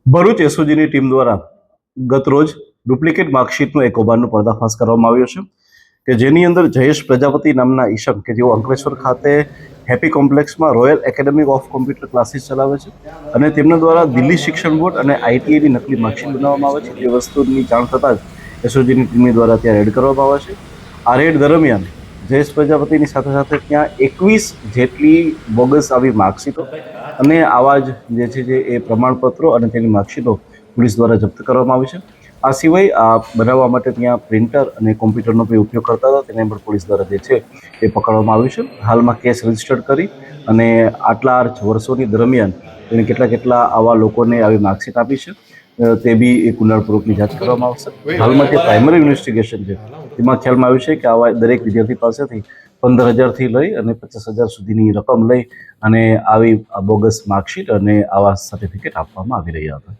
Bharuch એસઓજીની team દ્વારા ગત રોજ ડુપ્લિકેટ માર્કશીટનો એક કૌભાંડનો પર્દાફાશ કરવામાં આવ્યો છે કે જેની અંદર જયેશ પ્રજાપતિ નામના ઈસમ કે જેઓ અંકલેશ્વર ખાતે હેપી કોમ્પ્લેક્સમાં royal academy of computer classes ચલાવે છે અને તેમના દ્વારા દિલ્હી શિક્ષણ બોર્ડ અને આઈટીઆઈની નકલી માર્કશીટ બનાવવામાં આવે છે. એ વસ્તુની જાણ થતાં જ એસઓજીની ટીમની દ્વારા ત્યાં રેડ કરવામાં આવે છે. આ રેડ દરમિયાન જયેશ પ્રજાપતિની સાથે સાથે ત્યાં 21 જેટલી બોગસ આવી માર્કશીટો અને આવા જ જે છે જે એ પ્રમાણપત્રો અને તેની માર્કશીટો પોલીસ દ્વારા જપ્ત કરવામાં આવી છે. આ સિવાય આ બનાવવા માટે ત્યાં પ્રિન્ટર અને કોમ્પ્યુટરનો પણ ઉપયોગ કરતા હતા તેને પણ પોલીસ દ્વારા જે છે એ પકડવામાં આવ્યું છે. હાલમાં કેસ રજીસ્ટર્ડ કરી અને આટલા વર્ષોની દરમિયાન તેને કેટલા આવા લોકોને આવી માર્કશીટ આપી છે તે બી એક ઊંડાણપૂર્વકની જાંચ કરવામાં આવશે. હાલમાં જે પ્રાઇમરી ઇન્વેસ્ટિગેશન છે તેમાં ખ્યાલમાં આવ્યું છે કે આવા દરેક વિદ્યાર્થી પાસેથી 15,000થી લઈ અને 50,000 સુધીની રકમ લઈ અને આવી બોગસ માર્કશીટ અને આવા સર્ટિફિકેટ આપવામાં આવી રહ્યા હતા.